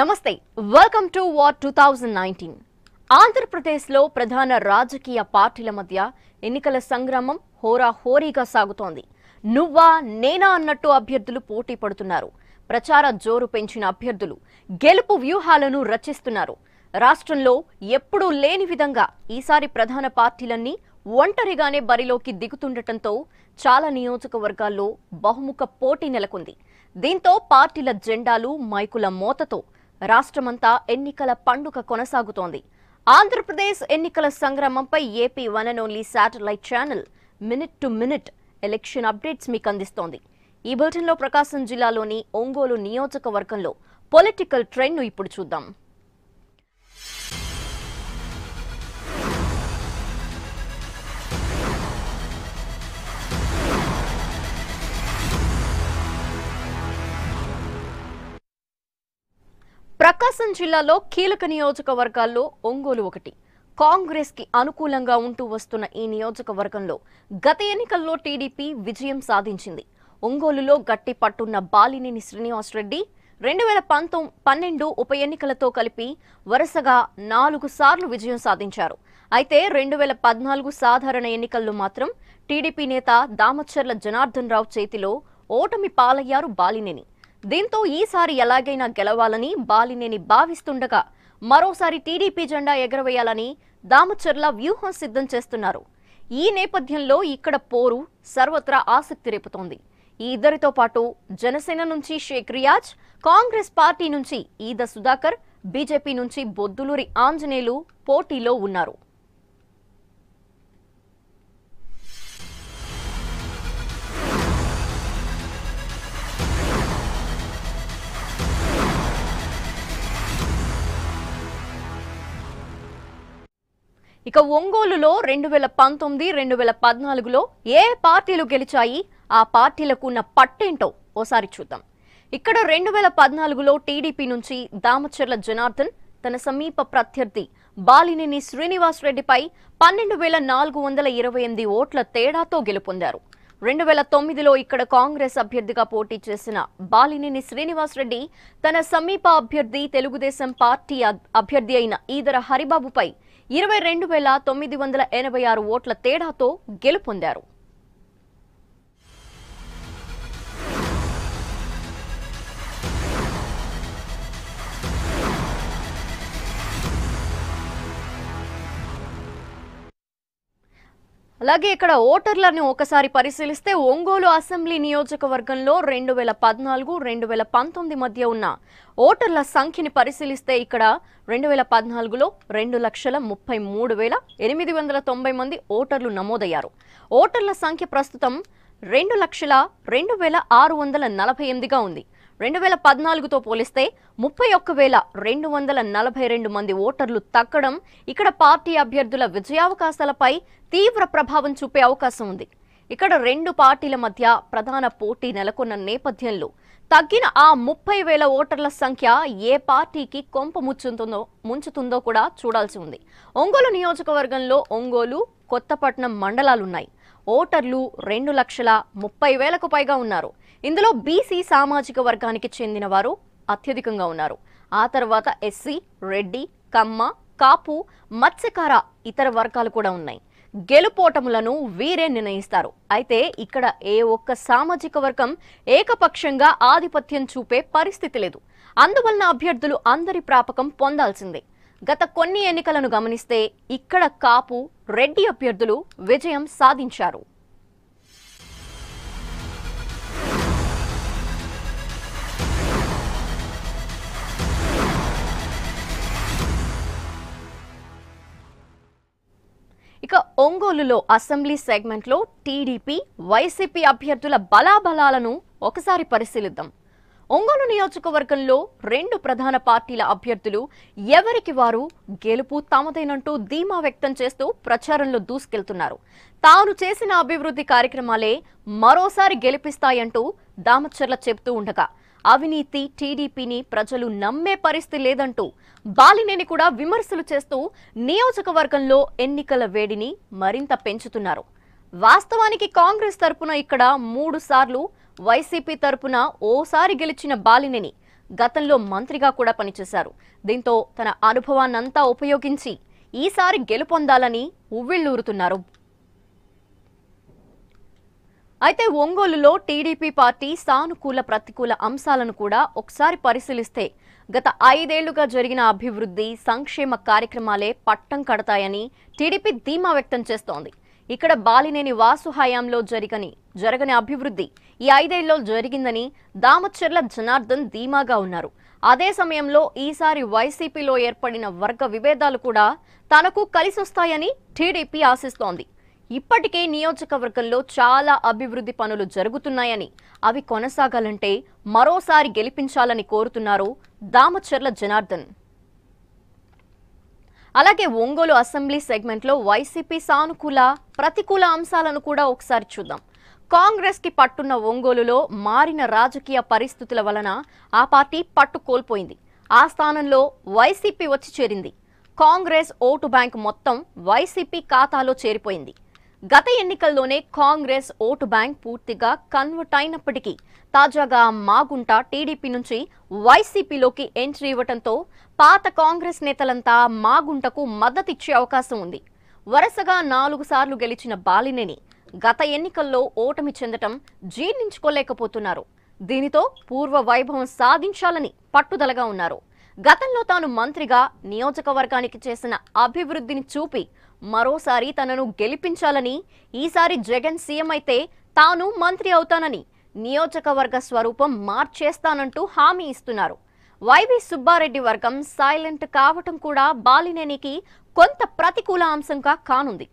నమస్తే welcome to war 2019 ఆంధ్రప్రదేశ్లో ప్రధాన రాజకీయ పార్టీల మధ్య ఎన్నికల సంగ్రామం హోరాహోరీగా సాగుతోంది. నువ్వా నేనా అన్నట్టు అభ్యర్థులు పోటీ పడుతున్నారు. ప్రచార జోరు పెంచిన అభ్యర్థులు గెలుపు వ్యూహాలను రచిస్తున్నారు. రాష్ట్రంలో ఎప్పుడూ లేని విధంగా ఈసారి ప్రధాన పార్టీలన్నీ ఒంటరిగానే బరిలోకి దిగుతుండటంతో చాలా నియోజకవర్గాల్లో బహుముఖ పోటీ నెలకొంది. దీంతో పార్టీల జెండాలు మైకుల మోతతో రాష్ట్రమంతా ఎన్నికల పండుగ కొనసాగుతోంది. ఆంధ్రప్రదేశ్ ఎన్నికల సంగ్రామంపై AP one and only satellite channel minute to minute election updates మీకు అందిస్తోంది. ఈ బులెటిన్లో ప్రకాశం జిల్లాలోని ఒంగోలు నియోజకవర్గంలో పొలిటికల్ ట్రెండ్ను ఇప్పుడు చూద్దాం. ప్రకాశం జిల్లాలో కీలక నియోజకవర్గాల్లో ఒంగోలు ఒకటి. కాంగ్రెస్ కి అనుకూలంగా ఉంటూ వస్తున్న ఈ నియోజకవర్గంలో గత ఎన్నికల్లో టీడీపీ విజయం సాధించింది. ఒంగోలులో గట్టి పట్టున్న బాలినేని శ్రీనివాసరెడ్డి 2012 ఉప ఎన్నికలతో కలిపి వరుసగా 4 సార్లు విజయం సాధించారు. అయితే 2014 సాధారణ ఎన్నికల్లో మాత్రం టీడీపీ నేత దామచర్ల జనార్దన్ రావు చేతిలో ఓటమి పాలయ్యారు బాలినేని. దీంతో ఈసారి ఎలాగైనా గెలవాలని బాలినేని భావిస్తుండగా మరోసారి టీడీపీ జెండా ఎగరవేయాలని దామచర్ల వ్యూహం సిద్ధం చేస్తున్నారు. ఈ నేపథ్యంలో ఇక్కడ పోరు సర్వత్రా ఆసక్తి రేపుతోంది. ఈ ఇద్దరితో పాటు జనసేన నుంచి షేక్ రియాజ్, కాంగ్రెస్ పార్టీ నుంచి ఈద సుధాకర్, బీజేపీ నుంచి బొద్దులూరి ఆంజనేయులు పోటీలో ఉన్నారు. ఇక ఒంగోలులో 2019, 2014లో ఏ పార్టీలు గెలిచాయి, ఆ పార్టీలకు ఉన్న పట్టేంటో ఓసారి చూద్దాం. ఇక్కడ 2014లో టీడీపీ నుంచి దామచర్ల జనార్దన్ తన సమీప ప్రత్యర్థి బాలినేని శ్రీనివాసరెడ్డిపై 12,428 ఓట్ల తేడాతో గెలుపొందారు. 2009లో ఇక్కడ కాంగ్రెస్ అభ్యర్థిగా పోటీ చేసిన బాలినేని శ్రీనివాసరెడ్డి తన సమీప అభ్యర్థి తెలుగుదేశం పార్టీ అభ్యర్థి అయిన ఈదర హరిబాబుపై 22,986 ఓట్ల తేడాతో గెలుపొందారు. అలాగే ఇక్కడ ఓటర్లను ఒకసారి పరిశీలిస్తే ఒంగోలు అసెంబ్లీ నియోజకవర్గంలో 2014, 2019 మధ్య ఉన్న ఓటర్ల సంఖ్యని పరిశీలిస్తే ఇక్కడ 2014లో 2,33,890 మంది ఓటర్లు నమోదయ్యారు. ఓటర్ల సంఖ్య ప్రస్తుతం 2,02,648గా ఉంది. 2014తో పోలిస్తే 31,242 మంది ఓటర్లు తగ్గడం ఇక్కడ పార్టీ అభ్యర్థుల విజయావకాశాలపై తీవ్ర ప్రభావం చూపే అవకాశం ఉంది. ఇక్కడ రెండు పార్టీల మధ్య ప్రధాన పోటీ నెలకొన్న నేపథ్యంలో తగ్గిన ఆ 30,000 ఓటర్ల సంఖ్య ఏ పార్టీకి కొంప ముంచుతుందో కూడా చూడాల్సి ఉంది. ఒంగోలు నియోజకవర్గంలో ఒంగోలు, కొత్తపట్నం మండలాలున్నాయి. ఓటర్లు 2,30,000కు పైగా ఉన్నారు. ఇందులో బీసీ సామాజిక వర్గానికి చెందిన వారు అత్యధికంగా ఉన్నారు. ఆ తర్వాత ఎస్సీ, రెడ్డి, కమ్మ, కాపు, మత్స్యకార ఇతర వర్గాలు కూడా ఉన్నాయి. గెలుపోటములను వీరే నిర్ణయిస్తారు. అయితే ఇక్కడ ఏ ఒక్క సామాజిక వర్గం ఏకపక్షంగా ఆధిపత్యం చూపే పరిస్థితి లేదు. అందువలన అభ్యర్థులు అందరి ప్రాపకం పొందాల్సిందే. గత కొన్ని ఎన్నికలను గమనిస్తే ఇక్కడ కాపు, రెడ్డి అభ్యర్థులు విజయం సాధించారు. ఇక ఒంగోలులో అసెంబ్లీ సెగ్మెంట్లో టీడీపీ, వైసీపీ అభ్యర్థుల బలాబలాలను ఒకసారి పరిశీలిద్దాం. ఒంగోలు నియోజకవర్గంలో రెండు ప్రధాన పార్టీల అభ్యర్థులు ఎవరికి వారు గెలుపు తమదేనంటూ ధీమా వ్యక్తం చేస్తూ ప్రచారంలో దూసుకెళ్తున్నారు. తాను చేసిన అభివృద్ధి కార్యక్రమాలే మరోసారి గెలిపిస్తాయంటూ దామచర్ల చెబుతూ ఉండగా అవినీతి టీడీపీని ప్రజలు నమ్మే పరిస్థితి లేదంటూ బాలినేని కూడా విమర్శలు చేస్తూ నియోజకవర్గంలో ఎన్నికల వేడిని మరింత పెంచుతున్నారు. వాస్తవానికి కాంగ్రెస్ తరపున ఇక్కడ 3 సార్లు, వైసీపీ తరపున ఓసారి గెలిచిన బాలినేని గతంలో మంత్రిగా కూడా పనిచేశారు. దీంతో తన అనుభవాన్నంతా ఉపయోగించి ఈసారి గెలుపొందాలని ఉవ్విళ్లూరుతున్నారు. అయితే ఒంగోలులో టీడీపీ పార్టీ సానుకూల ప్రతికూల అంశాలను కూడా ఒకసారి పరిశీలిస్తే గత 5 ఏళ్లుగా జరిగిన అభివృద్ధి సంక్షేమ కార్యక్రమాలే పట్టం కడతాయని టీడీపీ ధీమా వ్యక్తం చేస్తోంది. ఇక్కడ బాలినేని వాసు హయాంలో జరగని అభివృద్ధి ఈ 5 ఏళ్లలో జరిగిందని దామచర్ల జనార్దన్ ధీమాగా ఉన్నారు. అదే సమయంలో ఈసారి వైసీపీలో ఏర్పడిన వర్గ విభేదాలు కూడా తనకు కలిసొస్తాయని టీడీపీ ఆశిస్తోంది. ఇప్పటికే నియోజకవర్గంలో చాలా అభివృద్ధి పనులు జరుగుతున్నాయని అవి కొనసాగాలంటే మరోసారి గెలిపించాలని కోరుతున్నారు దామచర్ల జనార్దన్. అలాగే ఒంగోలు అసెంబ్లీ సెగ్మెంట్లో వైసీపీ సానుకూల ప్రతికూల అంశాలను కూడా ఒకసారి చూద్దాం. కాంగ్రెస్ కి పట్టున్న ఒంగోలులో మారిన రాజకీయ పరిస్థితుల వలన ఆ పార్టీ పట్టు కోల్పోయింది. ఆ స్థానంలో వైసీపీ వచ్చి చేరింది. కాంగ్రెస్ ఓటు బ్యాంక్ మొత్తం వైసీపీ ఖాతాలో చేరిపోయింది. గత ఎన్నికల్లోనే కాంగ్రెస్ ఓటు బ్యాంక్ పూర్తిగా కన్వర్ట్ అయినప్పటికీ తాజాగా మాగుంట టీడీపీ నుంచి వైసీపీలోకి ఎంట్రీ ఇవ్వడంతో పాత కాంగ్రెస్ నేతలంతా మాగుంటకు మద్దతిచ్చే అవకాశం ఉంది. వరుసగా 4 సార్లు గెలిచిన బాలినేని గత ఎన్నికల్లో ఓటమి చెందటం జీర్ణించుకోలేకపోతున్నారు. దీనితో పూర్వ వైభవం సాధించాలని పట్టుదలగా ఉన్నారు. గతంలో తాను మంత్రిగా నియోజకవర్గానికి చేసిన అభివృద్ధిని చూపి మరోసారి తనను గెలిపించాలని, ఈసారి జగన్ సీఎం అయితే తాను మంత్రి అవుతానని, నియోజకవర్గ స్వరూపం మార్చేస్తానంటూ హామీ ఇస్తున్నారు. వైవి సుబ్బారెడ్డి వర్గం సైలెంట్ కావటం కూడా బాలినేనికి కొంత ప్రతికూల అంశంగా కానుంది.